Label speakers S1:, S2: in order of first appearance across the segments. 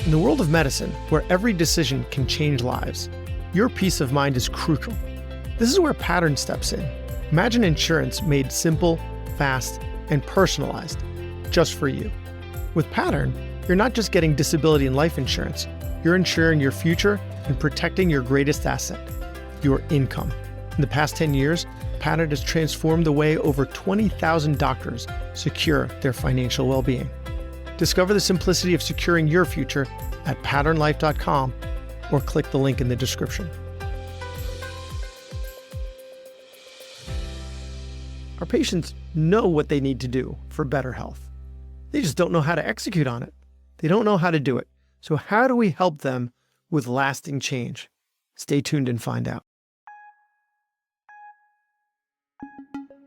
S1: In the world of medicine, where every decision can change lives, your peace of mind is crucial. This is where Pattern steps in. Imagine insurance made simple, fast, and personalized, just for you. With Pattern, you're not just getting disability and life insurance, you're insuring your future and protecting your greatest asset, your income. In the past 10 years, Pattern has transformed the way over 20,000 doctors secure their financial well-being. Discover the simplicity of securing your future at patternlife.com or click the link in the description. Our patients know what they need to do for better health. They just don't know how to execute on it. They don't know how to do it. So how do we help them with lasting change? Stay tuned and find out.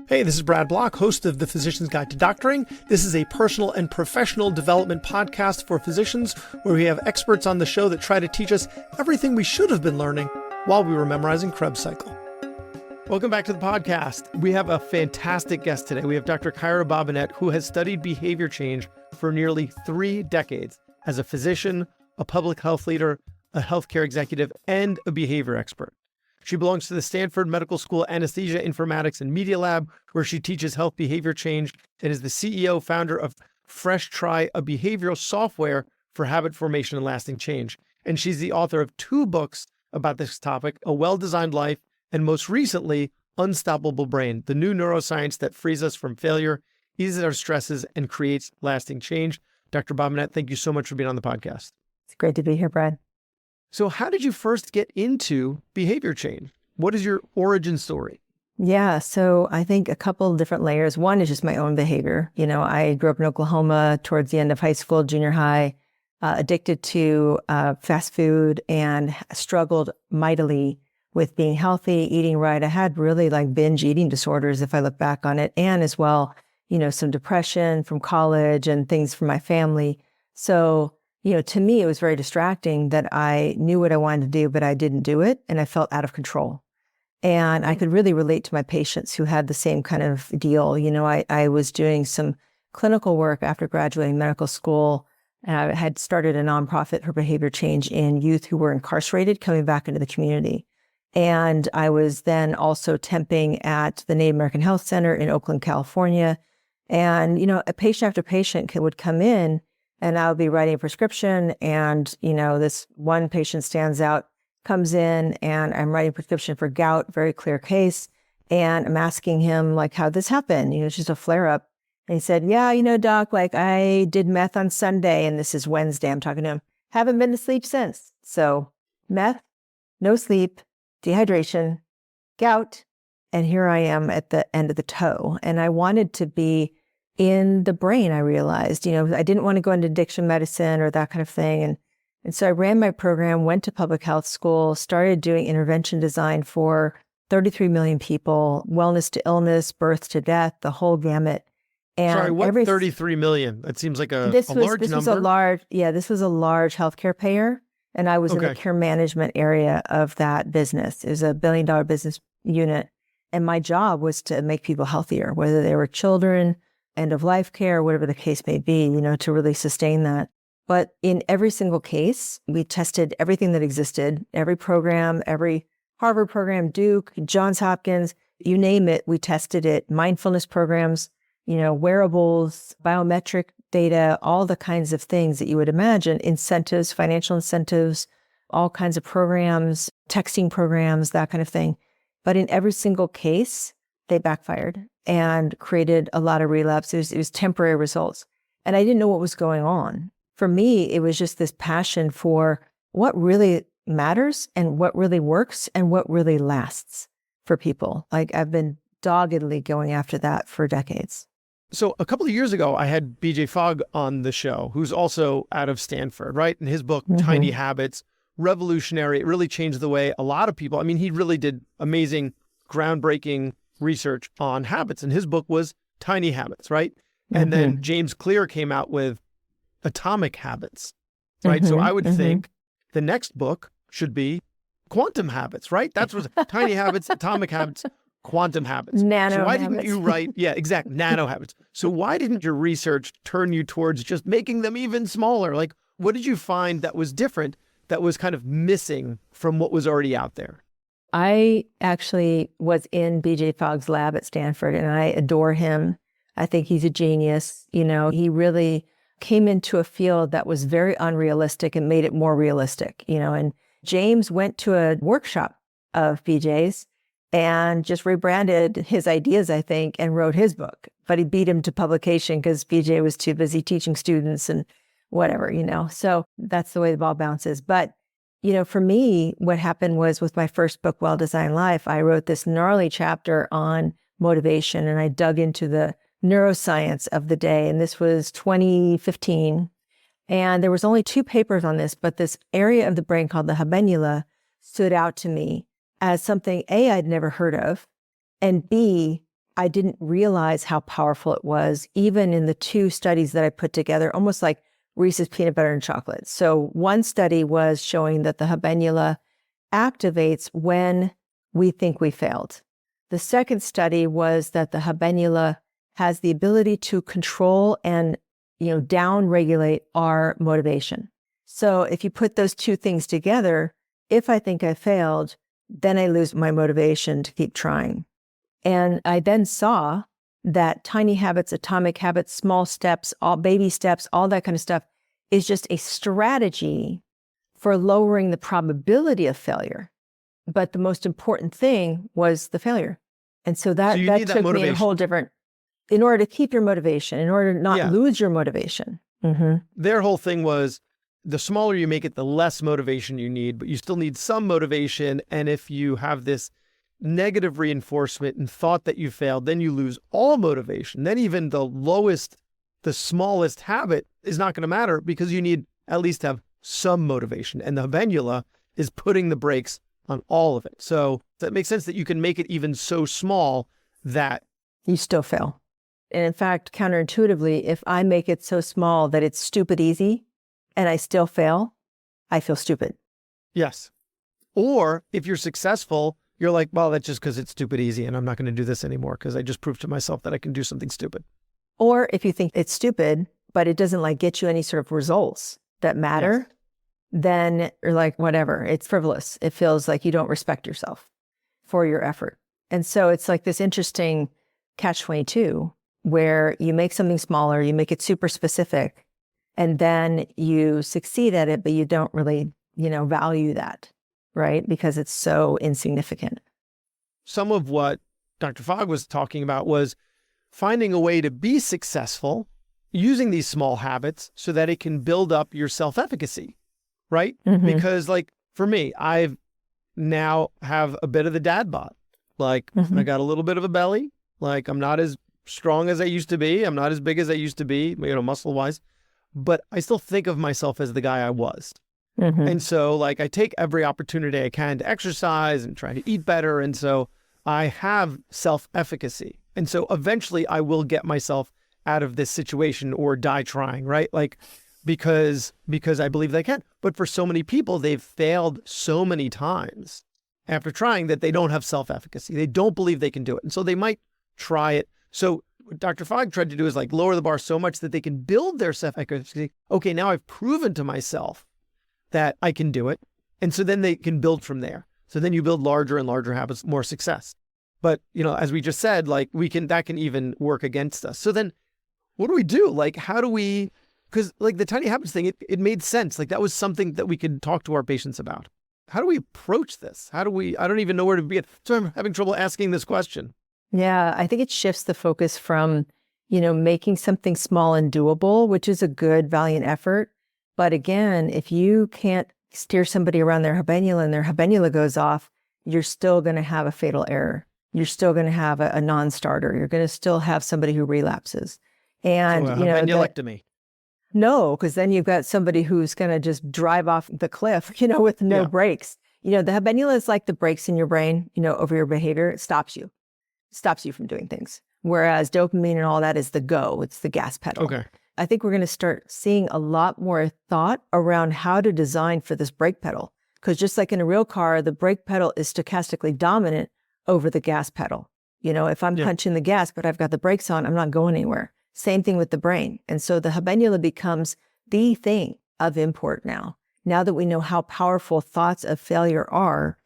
S1: Hey, this is Brad Block, host of The Physician's Guide to Doctoring. This is a personal and professional development podcast for physicians where we have experts on the show that try to teach us everything we should have been learning while we were memorizing Krebs cycle. Welcome back to the podcast. We have a fantastic guest today. We have Dr. Kyra Bobinet, who has studied behavior change for nearly 3 decades as a physician, a public health leader, a healthcare executive, and a behavior expert. She belongs to the Stanford Medical School Anesthesia, Informatics, and Media Lab, where she teaches health behavior change and is the CEO, founder of Fresh Try, a behavioral software for habit formation and lasting change. And she's the author of 2 books about this topic, A Well-Designed Life, and most recently, Unstoppable Brain, the new neuroscience that frees us from failure, eases our stresses, and creates lasting change. Dr. Bobinet, thank you so much for being on the podcast.
S2: It's great to be here, Brad.
S1: So how did you first get into behavior change? What is your origin story?
S2: Yeah, so I think a couple of different layers. One is just my own behavior. I grew up in Oklahoma towards the end of high school, junior high, addicted to fast food and struggled mightily with being healthy, eating right. I had really binge eating disorders if I look back on it, and as well, some depression from college and things from my family. So to me, it was very distracting that I knew what I wanted to do, but I didn't do it, and I felt out of control. And I could really relate to my patients who had the same kind of deal. I was doing some clinical work after graduating medical school, and I had started a nonprofit for behavior change in youth who were incarcerated coming back into the community. And I was then also temping at the Native American Health Center in Oakland, California. And, a patient after patient would come in, and I would be writing a prescription, and, this one patient stands out, comes in, and I'm writing a prescription for gout, very clear case. And I'm asking him, how'd this happen? It's just a flare-up. And he said, yeah, doc, I did meth on Sunday, and this is Wednesday. I'm talking to him. Haven't been to sleep since. So meth, no sleep, dehydration, gout, and here I am at the end of the toe. And I wanted to be in the brain, I realized. I didn't want to go into addiction medicine or that kind of thing. And so I ran my program, went to public health school, started doing intervention design for 33 million people, wellness to illness, birth to death, the whole gamut. And
S1: sorry, what 33 million? That seems like a large number.
S2: This was a large healthcare payer. And I was in the care management area of that business. It was a $1 billion business unit. And my job was to make people healthier, whether they were children, end-of-life care, whatever the case may be, to really sustain that. But in every single case, we tested everything that existed, every program, every Harvard program, Duke, Johns Hopkins, you name it, we tested it. Mindfulness programs, wearables, biometric data, all the kinds of things that you would imagine, incentives, financial incentives, all kinds of programs, texting programs, that kind of thing. But in every single case, they backfired and created a lot of relapse. It was temporary results. And I didn't know what was going on. For me, it was just this passion for what really matters and what really works and what really lasts for people. I've been doggedly going after that for decades.
S1: So a couple of years ago, I had BJ Fogg on the show, who's also out of Stanford, right? And his book, Tiny Habits, revolutionary. It really changed the way a lot of people, he really did amazing, groundbreaking research on habits. And his book was Tiny Habits, right? And then James Clear came out with Atomic Habits, right? So I would think the next book should be Quantum Habits, right? That's what Tiny Habits, Atomic Habits, Quantum Habits.
S2: Nano
S1: so why
S2: habits.
S1: didn't you write, nano habits. So why didn't your research turn you towards just making them even smaller? What did you find that was different, that was kind of missing from what was already out there?
S2: I actually was in BJ Fogg's lab at Stanford, and I adore him. I think he's a genius. He really came into a field that was very unrealistic and made it more realistic, and James went to a workshop of BJ's and just rebranded his ideas, I think, and wrote his book. But he beat him to publication because BJ was too busy teaching students and whatever, So that's the way the ball bounces. But, for me, what happened was with my first book, Well-Designed Life, I wrote this gnarly chapter on motivation, and I dug into the neuroscience of the day. And this was 2015. And there was only 2 papers on this, but this area of the brain called the habenula stood out to me as something, A, I'd never heard of, and B, I didn't realize how powerful it was, even in the 2 studies that I put together, almost like Reese's peanut butter and chocolate. So one study was showing that the habenula activates when we think we failed. The second study was that the habenula has the ability to control and down-regulate our motivation. So if you put those 2 things together, if I think I failed, then I lose my motivation to keep trying. And I then saw that tiny habits, atomic habits, small steps, all baby steps, all that kind of stuff is just a strategy for lowering the probability of failure. But the most important thing was the failure. And so that took me in a whole different, in order to keep your motivation, in order to not lose your motivation. Mm-hmm.
S1: Their whole thing was, the smaller you make it, the less motivation you need, but you still need some motivation. And if you have this negative reinforcement and thought that you failed, then you lose all motivation. Then even the smallest habit is not going to matter because you need at least to have some motivation. And the habenula is putting the brakes on all of it. So that makes sense that you can make it even so small that
S2: you still fail. And in fact, counterintuitively, if I make it so small that it's stupid easy and I still fail, I feel stupid.
S1: Yes. Or if you're successful, you're like, well, that's just because it's stupid easy and I'm not going to do this anymore because I just proved to myself that I can do something stupid.
S2: Or if you think it's stupid, but it doesn't get you any sort of results that matter, then you're like, whatever, it's frivolous. It feels like you don't respect yourself for your effort. And so it's like this interesting catch-22 where you make something smaller, you make it super specific, and then you succeed at it, but you don't really, value that, right? Because it's so insignificant.
S1: Some of what Dr. Fogg was talking about was finding a way to be successful using these small habits so that it can build up your self-efficacy, right?
S2: Mm-hmm.
S1: Because for me, I've now have a bit of the dad bod. I got a little bit of a belly. I'm not as strong as I used to be. I'm not as big as I used to be, muscle-wise, but I still think of myself as the guy I was.
S2: Mm-hmm.
S1: And so I take every opportunity I can to exercise and try to eat better. And so I have self-efficacy. And so eventually I will get myself out of this situation or die trying, right? Because I believe they can. But for so many people, they've failed so many times after trying that they don't have self-efficacy. They don't believe they can do it. And so they might try it. So what Dr. Fogg tried to do is lower the bar so much that they can build their self-efficacy. Okay, now I've proven to myself that I can do it. And so then they can build from there. So then you build larger and larger habits, more success. But, as we just said, that can even work against us. So then what do we do? How do we, because the tiny habits thing, it made sense. That was something that we could talk to our patients about. How do we approach this? I don't even know where to begin. So I'm having trouble asking this question.
S2: Yeah, I think it shifts the focus from, making something small and doable, which is a good, valiant effort. But again, if you can't steer somebody around their habenula and their habenula goes off, you're still going to have a fatal error. You're still going to have a non-starter. You're going to still have somebody who relapses. And,
S1: habenulectomy.
S2: No, because then you've got somebody who's going to just drive off the cliff, with no brakes. The habenula is like the brakes in your brain, over your behavior. It stops you from doing things. Whereas dopamine and all that is the go. It's the gas pedal.
S1: Okay.
S2: I think we're going to start seeing a lot more thought around how to design for this brake pedal. Because just like in a real car, the brake pedal is stochastically dominant over the gas pedal. If I'm punching the gas, but I've got the brakes on, I'm not going anywhere. Same thing with the brain. And so the habenula becomes the thing of import now. Now that we know how powerful thoughts of failure are,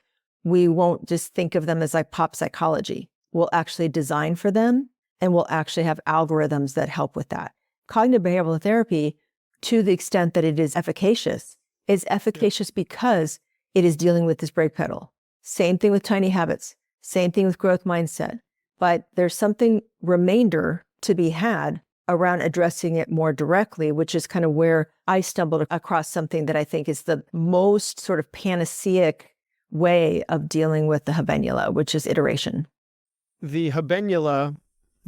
S2: we won't just think of them as like pop psychology. We'll actually design for them, and we'll actually have algorithms that help with that. Cognitive behavioral therapy, to the extent that it is efficacious because it is dealing with this brake pedal. Same thing with tiny habits, same thing with growth mindset. But there's something remainder to be had around addressing it more directly, which is kind of where I stumbled across something that I think is the most sort of panaceic way of dealing with the habenula, which is iteration.
S1: The habenula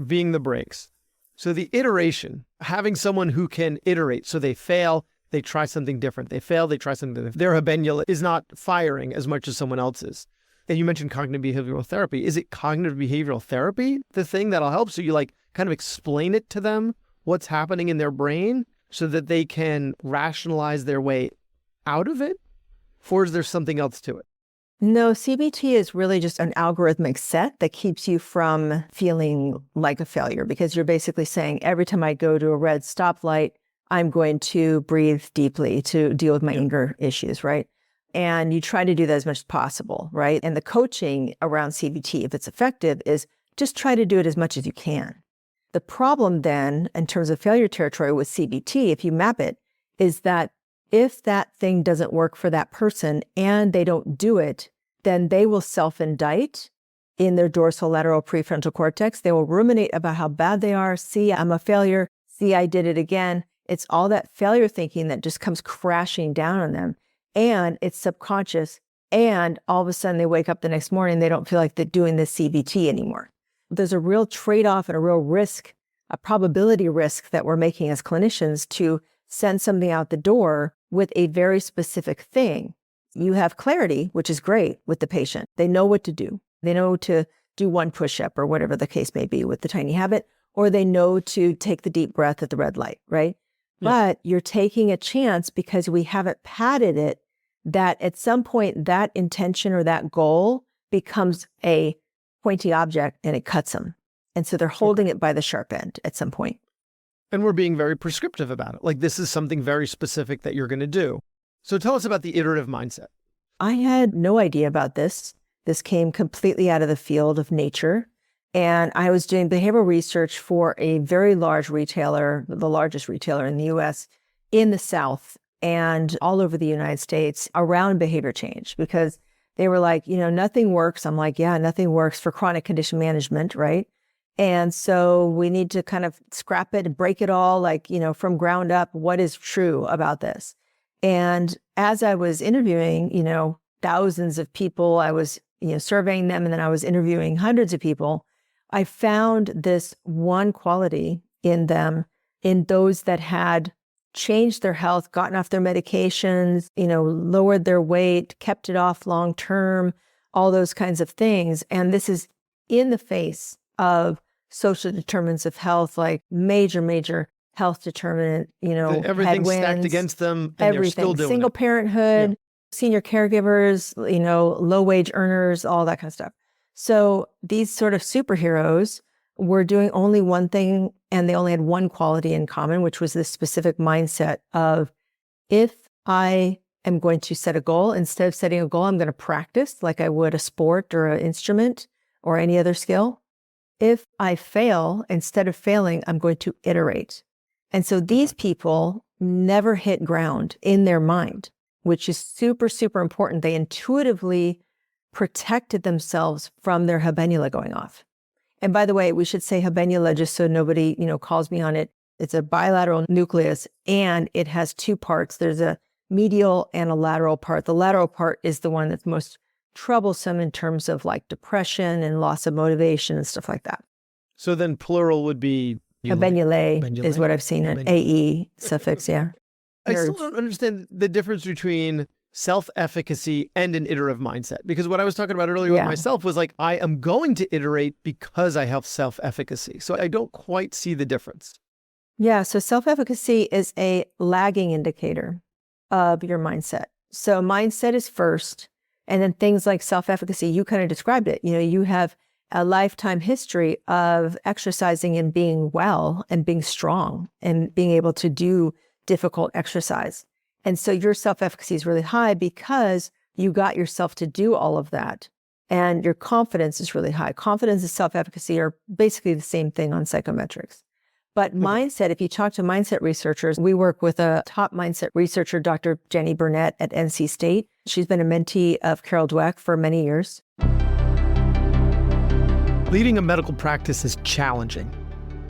S1: being the brakes. So the iteration, having someone who can iterate. So they fail, they try something different. They fail, they try something different. Their habenula is not firing as much as someone else's. And you mentioned cognitive behavioral therapy. Is it cognitive behavioral therapy, the thing that'll help? So you like kind of explain it to them, what's happening in their brain, so that they can rationalize their way out of it? Or is there something else to it?
S2: No, CBT is really just an algorithmic set that keeps you from feeling like a failure, because you're basically saying every time I go to a red stoplight, I'm going to breathe deeply to deal with my anger issues, right? And you try to do that as much as possible, right? And the coaching around CBT, if it's effective, is just try to do it as much as you can. The problem then, in terms of failure territory with CBT, if you map it, is that if that thing doesn't work for that person and they don't do it, then they will self-indict in their dorsolateral prefrontal cortex. They will ruminate about how bad they are. See, I'm a failure. See, I did it again. It's all that failure thinking that just comes crashing down on them. And it's subconscious. And all of a sudden they wake up the next morning, they don't feel like they're doing this CBT anymore. There's a real trade-off and a real risk, a probability risk that we're making as clinicians to send something out the door with a very specific thing. You have clarity, which is great with the patient. They know what to do. They know to do one push-up or whatever the case may be with the tiny habit, or they know to take the deep breath at the red light, right? Yeah. But you're taking a chance because we haven't padded it that at some point that intention or that goal becomes a pointy object and it cuts them. And so they're holding it by the sharp end at some point.
S1: And we're being very prescriptive about it. Like, this is something very specific that you're going to do. So tell us about the iterative mindset.
S2: I had no idea about this. This came completely out of the field of nature. And I was doing behavioral research for a very large retailer, the largest retailer in the US, in the South and all over the United States around behavior change, because they were like, nothing works. I'm like, yeah, nothing works for chronic condition management, right? And so we need to kind of scrap it and break it all, like, from ground up, what is true about this? And as I was interviewing, thousands of people, I was, surveying them, and then I was interviewing hundreds of people, I found this one quality in them, in those that had changed their health, gotten off their medications, lowered their weight, kept it off long term, all those kinds of things. And this is in the face of social determinants of health, like major health determinant,
S1: everything's stacked against them, and they're still doing
S2: single parenthood, senior caregivers, low wage earners, all that kind of stuff. So these sort of superheroes were doing only one thing, and they only had one quality in common, which was this specific mindset of, if I am going to set a goal, instead of setting a goal, I'm going to practice like I would a sport or an instrument or any other skill. If I fail, instead of failing, I'm going to iterate. And so these people never hit ground in their mind, which is super, super important. They intuitively protected themselves from their habenula going off. And by the way, we should say habenula just so nobody, calls me on it. It's a bilateral nucleus, and it has two parts. There's a medial and a lateral part. The lateral part is the one that's most troublesome in terms of like depression and loss of motivation and stuff like that.
S1: So then plural would be
S2: habenulae is what I've seen, an AE suffix, yeah.
S1: I still don't understand the difference between self-efficacy and an iterative mindset, because what I was talking about earlier with myself was like, I am going to iterate because I have self-efficacy. So I don't quite see the difference.
S2: Yeah, so self-efficacy is a lagging indicator of your mindset. So mindset is first, and then things like self-efficacy, you kind of described it. You have a lifetime history of exercising and being well and being strong and being able to do difficult exercise. And so your self-efficacy is really high because you got yourself to do all of that. And your confidence is really high. Confidence and self-efficacy are basically the same thing on psychometrics. But mindset, if you talk to mindset researchers, we work with a top mindset researcher, Dr. Jenny Burnett at NC State. She's been a mentee of Carol Dweck for many years.
S1: Leading a medical practice is challenging.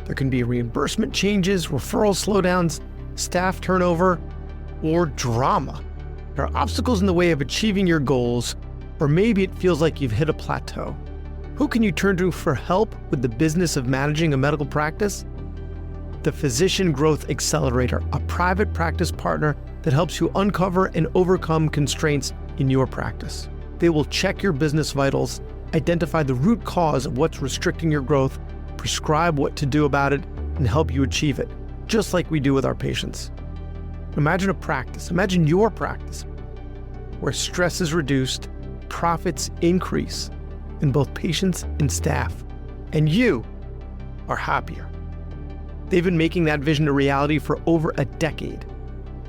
S1: There can be reimbursement changes, referral slowdowns, staff turnover, or drama. There are obstacles in the way of achieving your goals, or maybe it feels like you've hit a plateau. Who can you turn to for help with the business of managing a medical practice? The Physician Growth Accelerator, a private practice partner that helps you uncover and overcome constraints in your practice. They will check your business vitals, identify the root cause of what's restricting your growth, prescribe what to do about it, and help you achieve it, just like we do with our patients. Imagine a practice, imagine your practice, where stress is reduced, profits increase in both patients and staff, and you are happier. They've been making that vision a reality for over a decade.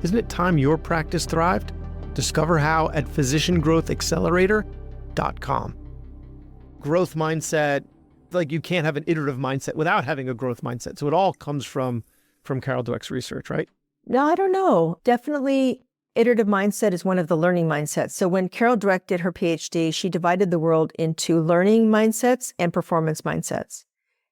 S1: Isn't it time your practice thrived? Discover how at physiciangrowthaccelerator.com. Growth mindset, like you can't have an iterative mindset without having a growth mindset. So it all comes from Carol Dweck's research, right?
S2: No, I don't know. Definitely iterative mindset is one of the learning mindsets. So when Carol Dweck did her PhD, she divided the world into learning mindsets and performance mindsets.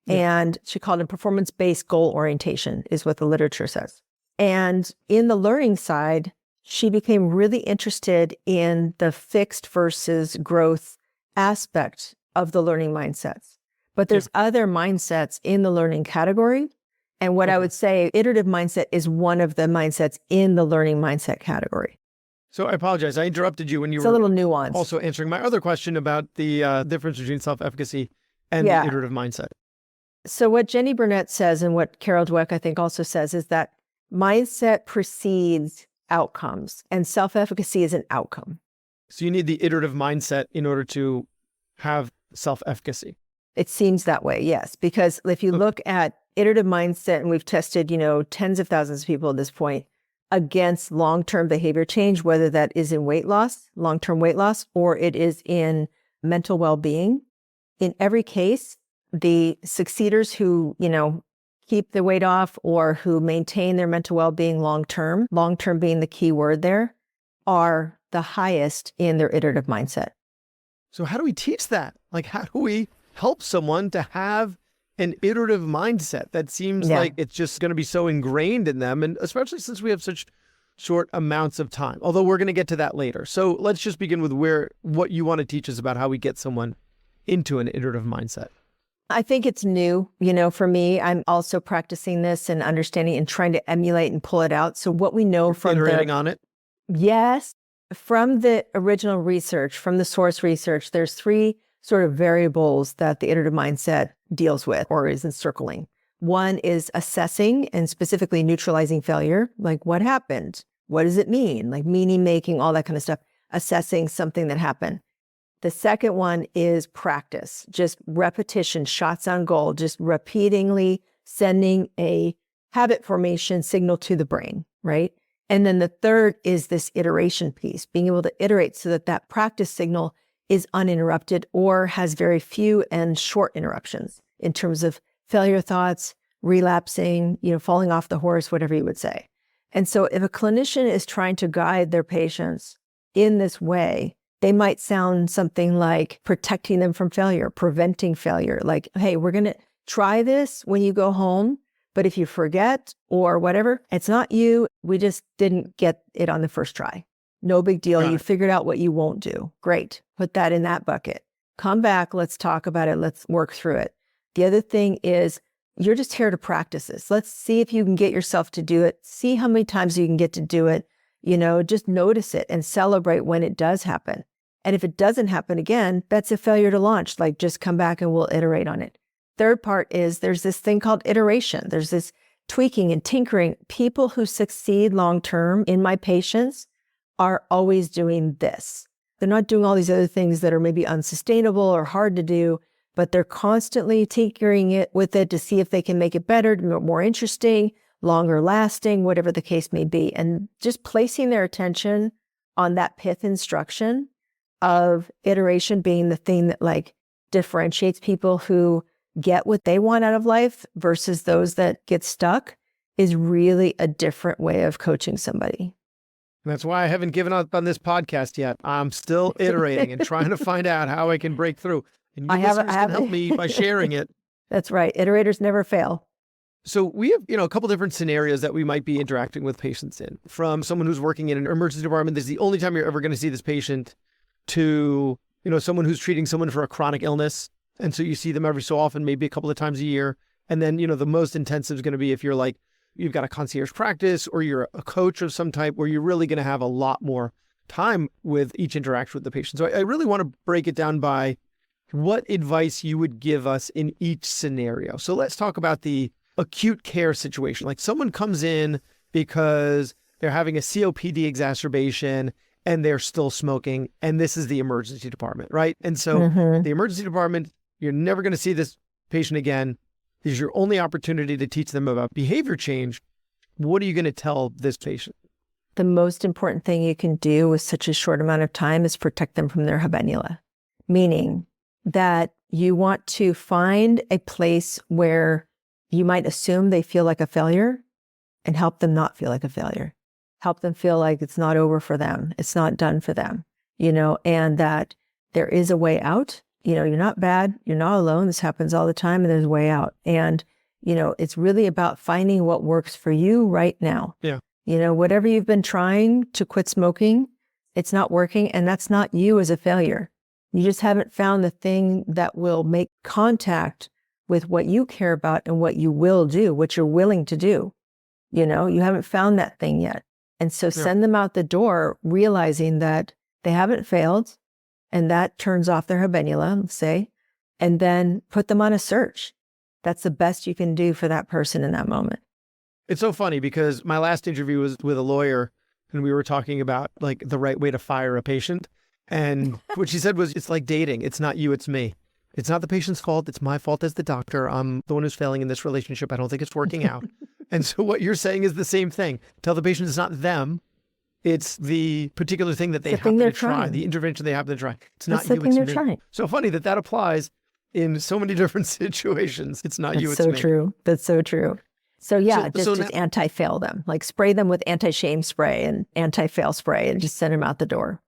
S2: Yeah. And she called it performance-based goal orientation is what the literature says. And in the learning side, she became really interested in the fixed versus growth aspect of the learning mindsets. But there's other mindsets in the learning category. And what I would say, iterative mindset is one of the mindsets in the learning mindset category.
S1: So I apologize. I interrupted you when you
S2: were a little nuanced.
S1: Also answering my other question about the difference between self-efficacy and the iterative mindset.
S2: So what Jenny Burnett says and what Carol Dweck, I think, also says is that mindset precedes outcomes and self-efficacy is an outcome.
S1: So you need the iterative mindset in order to have self-efficacy.
S2: It seems that way, yes. Because if you look at iterative mindset, and we've tested, tens of thousands of people at this point against long-term behavior change, whether that is in weight loss, long-term weight loss, or it is in mental well-being. In every case, the succeeders who, keep the weight off or who maintain their mental well-being long-term being the key word there, are the highest in their iterative mindset.
S1: So how do we teach that? Like, how do we help someone to have an iterative mindset? That seems like it's just going to be so ingrained in them, and especially since we have such short amounts of time, although we're going to get to that later. So let's just begin with what you want to teach us about how we get someone into an iterative mindset.
S2: I think it's new. For me, I'm also practicing this and understanding and trying to emulate and pull it out. So what we know from
S1: iterating on it?
S2: Yes. From the original research, from the source research, there's 3 sort of variables that the iterative mindset deals with or is encircling. One is assessing and specifically neutralizing failure. Like, what happened? What does it mean? Like meaning making, all that kind of stuff. Assessing something that happened. The second one is practice, just repetition, shots on goal, just repeatedly sending a habit formation signal to the brain, right? And then the third is this iteration piece, being able to iterate so that that practice signal is uninterrupted or has very few and short interruptions in terms of failure thoughts, relapsing, falling off the horse, whatever you would say. And so if a clinician is trying to guide their patients in this way, they might sound something like protecting them from failure, preventing failure. Like, hey, we're going to try this when you go home, but if you forget or whatever, it's not you. We just didn't get it on the first try. No big deal. You figured out what you won't do. Great. Put that in that bucket. Come back. Let's talk about it. Let's work through it. The other thing is you're just here to practice this. Let's see if you can get yourself to do it. See how many times you can get to do it. Just notice it and celebrate when it does happen. And if it doesn't happen again, that's a failure to launch. Like, just come back and we'll iterate on it. Third part is there's this thing called iteration. There's this tweaking and tinkering. People who succeed long-term in my patients are always doing this. They're not doing all these other things that are maybe unsustainable or hard to do, but they're constantly tinkering with it to see if they can make it better, more interesting, longer lasting, whatever the case may be. And just placing their attention on that pith instruction of iteration being the thing that like differentiates people who get what they want out of life versus those that get stuck is really a different way of coaching somebody.
S1: That's why I haven't given up on this podcast yet. I'm still iterating and trying to find out how I can break through. And you listeners can help me by sharing it.
S2: That's right. Iterators never fail.
S1: So we have, a couple different scenarios that we might be interacting with patients in. From someone who's working in an emergency department, this is the only time you're ever going to see this patient, to, someone who's treating someone for a chronic illness. And so you see them every so often, maybe a couple of times a year. And then, the most intensive is going to be if you're like, you've got a concierge practice or you're a coach of some type where you're really going to have a lot more time with each interaction with the patient. So I really want to break it down by what advice you would give us in each scenario. So let's talk about the acute care situation. Like someone comes in because they're having a COPD exacerbation and they're still smoking, and this is the emergency department, right? And so the emergency department, you're never going to see this patient again. This is your only opportunity to teach them about behavior change. What are you going to tell this patient?
S2: The most important thing you can do with such a short amount of time is protect them from their habenula, meaning that you want to find a place where you might assume they feel like a failure and help them not feel like a failure. Help them feel like it's not over for them. It's not done for them, and that there is a way out. You're not bad. You're not alone. This happens all the time, and there's a way out. And, it's really about finding what works for you right now.
S1: Yeah.
S2: Whatever you've been trying to quit smoking, it's not working. And that's not you as a failure. You just haven't found the thing that will make contact with what you care about and what you will do, what you're willing to do. You haven't found that thing yet. And so send them out the door, realizing that they haven't failed, and that turns off their habenula, let's say, and then put them on a search. That's the best you can do for that person in that moment.
S1: It's so funny because my last interview was with a lawyer, and we were talking about like the right way to fire a patient. And what she said was, it's like dating. It's not you, it's me. It's not the patient's fault. It's my fault as the doctor. I'm the one who's failing in this relationship. I don't think it's working out. And so what you're saying is the same thing. Tell the patient it's not them. It's the particular thing that they happen to try, the intervention they happen to try. It's not you, it's me. Trying. So funny that applies in so many different situations. It's not you, it's me. That's so true.
S2: That's so true. So yeah, just anti-fail them. Like spray them with anti-shame spray and anti-fail spray and just send them out the door.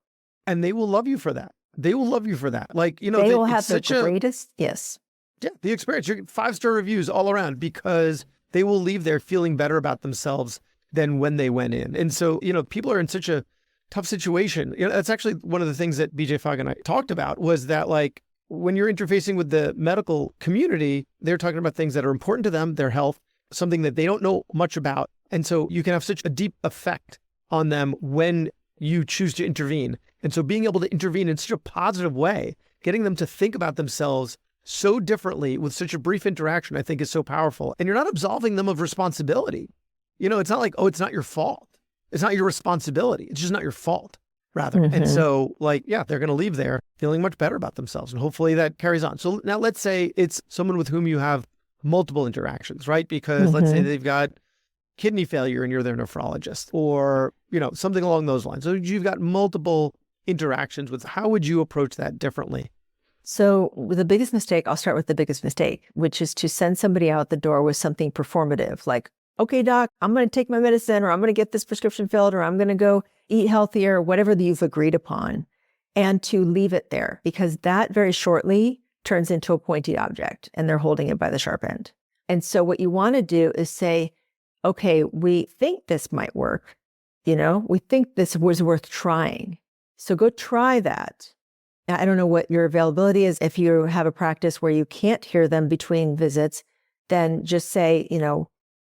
S1: And they will love you for that. They will love you for that. Like,
S2: they will have the greatest, yes.
S1: Yeah, the experience. You're 5-star reviews all around because they will leave there feeling better about themselves than when they went in. And so, people are in such a tough situation. That's actually one of the things that BJ Fogg and I talked about was that like when you're interfacing with the medical community, they're talking about things that are important to them, their health, something that they don't know much about. And so you can have such a deep effect on them when you choose to intervene. And so being able to intervene in such a positive way, getting them to think about themselves so differently with such a brief interaction, I think is so powerful. And you're not absolving them of responsibility. It's not like, oh, it's not your fault. It's not your responsibility. It's just not your fault, rather. And so like, yeah, they're going to leave there feeling much better about themselves. And hopefully that carries on. So now let's say it's someone with whom you have multiple interactions, right? Because let's say they've got kidney failure and you're their nephrologist or, something along those lines. So you've got multiple interactions with, how would you approach that differently?
S2: So the biggest mistake, I'll start with the biggest mistake, which is to send somebody out the door with something performative, like, okay, doc, I'm going to take my medicine, or I'm going to get this prescription filled, or I'm going to go eat healthier, whatever you've agreed upon, and to leave it there, because that very shortly turns into a pointy object and they're holding it by the sharp end. And so what you want to do is say, okay, we think this might work. We think this was worth trying. So go try that. I don't know what your availability is. If you have a practice where you can't hear them between visits, then just say,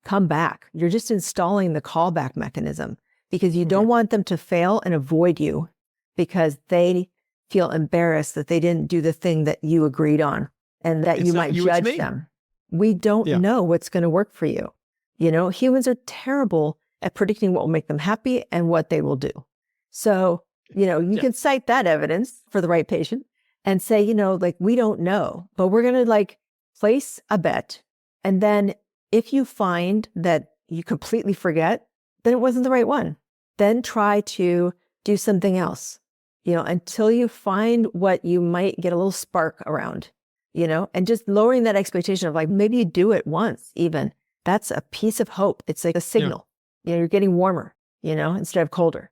S2: come back. You're just installing the callback mechanism because you don't want them to fail and avoid you because they feel embarrassed that they didn't do the thing that you agreed on and that you might judge them. We don't know what's going to work for you. Humans are terrible at predicting what will make them happy and what they will do. So, you can cite that evidence for the right patient and say, we don't know, but we're going to place a bet. And then if you find that, you completely forget, then it wasn't the right one. Then try to do something else, until you find what you might get a little spark around, and just lowering that expectation of like, maybe you do it once even. That's a piece of hope. It's like a signal. You're getting warmer, instead of colder.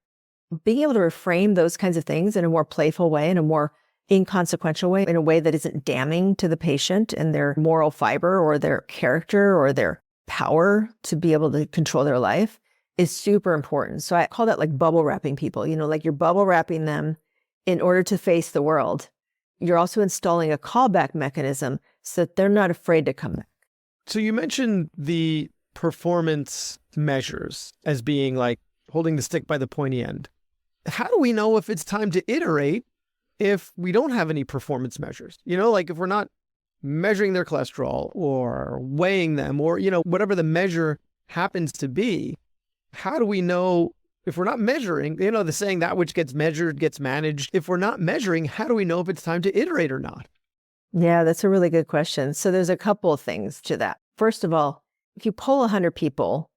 S2: Being able to reframe those kinds of things in a more playful way, in a more inconsequential way, in a way that isn't damning to the patient and their moral fiber or their character or their power to be able to control their life is super important. So I call that like bubble wrapping people, like you're bubble wrapping them in order to face the world. You're also installing a callback mechanism so that they're not afraid to come back.
S1: So you mentioned the performance measures as being like holding the stick by the pointy end. How do we know if it's time to iterate if we don't have any performance measures? Like if we're not measuring their cholesterol or weighing them or, whatever the measure happens to be, how do we know if we're not measuring, the saying that which gets measured gets managed. If we're not measuring, how do we know if it's time to iterate or not?
S2: Yeah, that's a really good question. So there's a couple of things to that. First of all, if you poll 100 people,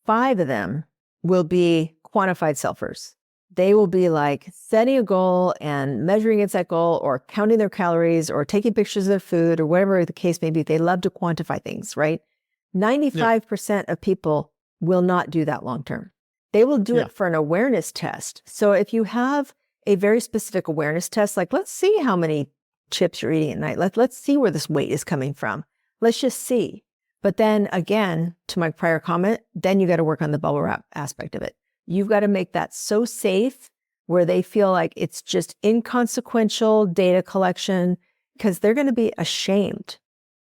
S2: 5 of them will be quantified selfers. They will be like setting a goal and measuring against that goal or counting their calories or taking pictures of their food or whatever the case may be. They love to quantify things, right? 95% of people will not do that long term. They will do it for an awareness test. So if you have a very specific awareness test, like let's see how many chips you're eating at night. Let's see where this weight is coming from. Let's just see. But then again, to my prior comment, then you got to work on the bubble wrap aspect of it. You've got to make that so safe where they feel like it's just inconsequential data collection because they're going to be ashamed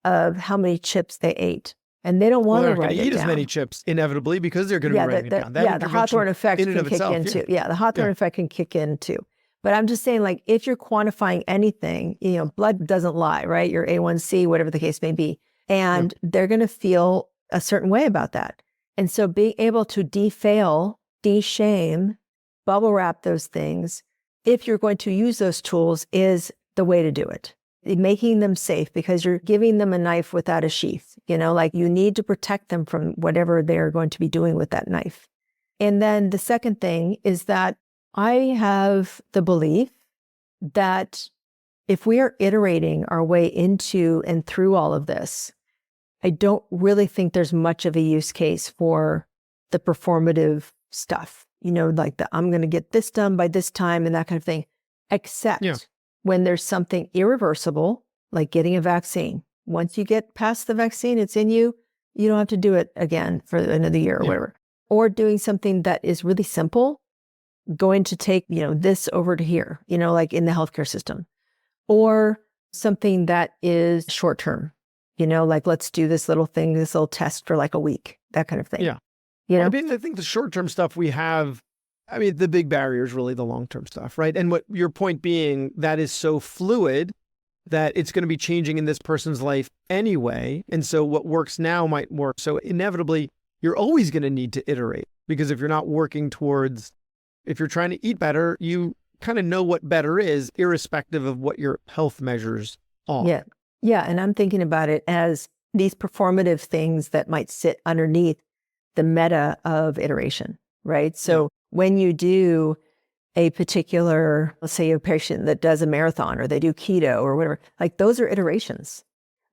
S2: of how many chips they ate. And they don't want to write it down. They're not going to
S1: eat as many chips inevitably because they're going to be writing it down.
S2: The Hawthorne effect can kick in too. The Hawthorne effect can kick in too. But I'm just saying, like, if you're quantifying anything, blood doesn't lie, right? Your A1C, whatever the case may be. And they're going to feel a certain way about that. And so being able to defail, de-shame, bubble wrap those things, if you're going to use those tools, is the way to do it. Making them safe because you're giving them a knife without a sheath. Like you need to protect them from whatever they're going to be doing with that knife. And then the second thing is that I have the belief that if we are iterating our way into and through all of this, I don't really think there's much of a use case for the performative stuff, like the I'm going to get this done by this time and that kind of thing, except when there's something irreversible, like getting a vaccine. Once you get past the vaccine, it's in you, you don't have to do it again for another year or whatever. Or doing something that is really simple, going to take, this over to here, like in the healthcare system. Or something that is short term, like let's do this little thing, this little test for like a week, that kind of thing.
S1: I think the short term stuff we have, the big barrier is really the long term stuff, right? And what your point being, that is so fluid that it's going to be changing in this person's life anyway. And so what works now might work. So inevitably, you're always going to need to iterate because if you're not working towards, if you're trying to eat better, you kind of know what better is, irrespective of what your health measures are.
S2: Yeah. And I'm thinking about it as these performative things that might sit underneath the meta of iteration, right? So when you do a particular, let's say a patient that does a marathon or they do keto or whatever, like those are iterations.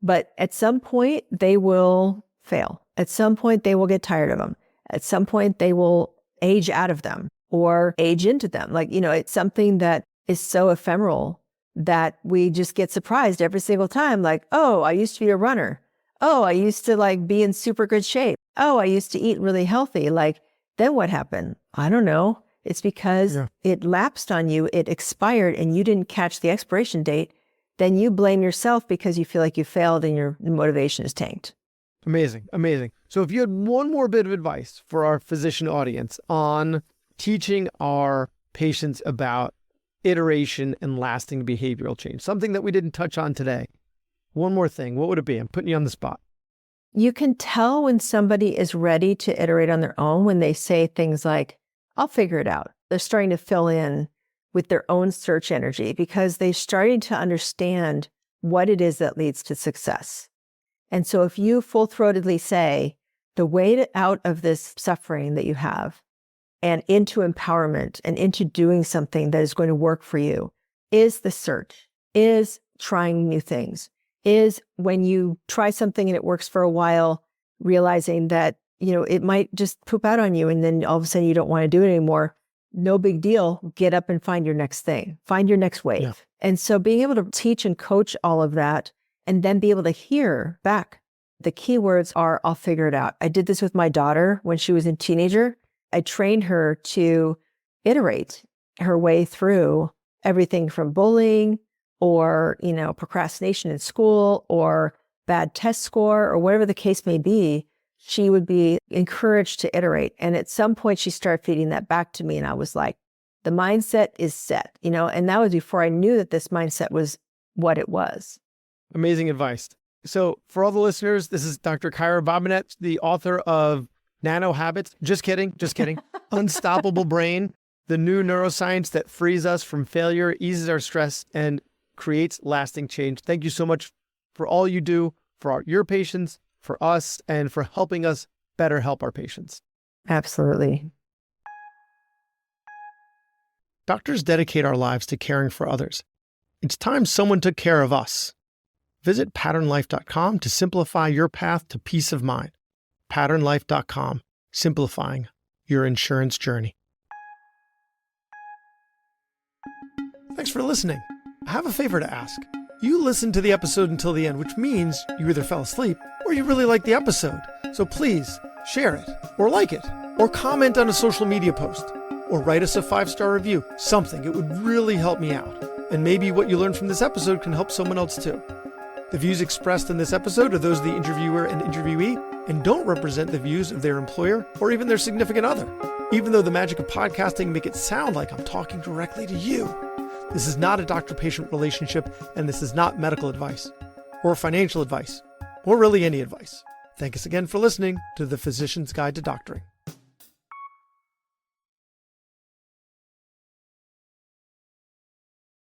S2: But at some point they will fail. At some point they will get tired of them. At some point they will age out of them or age into them. Like, it's something that is so ephemeral that we just get surprised every single time. Like, oh, I used to be a runner. Oh, I used to like be in super good shape. Oh, I used to eat really healthy. Like, then what happened? I don't know. It's because it lapsed on you, it expired, and you didn't catch the expiration date. Then you blame yourself because you feel like you failed and your motivation is tanked.
S1: Amazing. So if you had one more bit of advice for our physician audience on teaching our patients about iteration and lasting behavioral change, something that we didn't touch on today, one more thing, what would it be? I'm putting you on the spot.
S2: You can tell when somebody is ready to iterate on their own when they say things like, I'll figure it out. They're starting to fill in with their own search energy because they're starting to understand what it is that leads to success. And so if you full-throatedly say, The way out of this suffering that you have and into empowerment and into doing something that is going to work for you is the search, is trying new things, is when you try something and it works for a while, realizing that, it might just poop out on you and then all of a sudden you don't want to do it anymore. No big deal. Get up and find your next thing, find your next wave. Yeah. And so being able to teach and coach all of that and then be able to hear back. The key words are, I'll figure it out. I did this with my daughter when she was a teenager. I trained her to iterate her way through everything from bullying or, procrastination in school or bad test score or whatever the case may be. She would be encouraged to iterate. And at some point she started feeding that back to me. And I was like, the mindset is set, and that was before I knew that this mindset was what it was.
S1: Amazing advice. So for all the listeners, this is Dr. Kyra Bobinet, the author of Nano Habits. Just kidding. Unstoppable Brain, the new neuroscience that frees us from failure, eases our stress, and creates lasting change. Thank you so much for all you do for your patients, for us, and for helping us better help our patients.
S2: Absolutely.
S1: Doctors dedicate our lives to caring for others. It's time someone took care of us. Visit patternlife.com to simplify your path to peace of mind. Patternlife.com, simplifying your insurance journey. Thanks for listening. I have a favor to ask. You listened to the episode until the end, which means you either fell asleep or you really liked the episode. So please share it or like it or comment on a social media post or write us a 5-star review. Something. It would really help me out. And maybe what you learned from this episode can help someone else too. The views expressed in this episode are those of the interviewer and interviewee and don't represent the views of their employer or even their significant other. Even though the magic of podcasting make it sound like I'm talking directly to you. This is not a doctor-patient relationship, and this is not medical advice or financial advice or really any advice. Thank us again for listening to The Physician's Guide to Doctoring.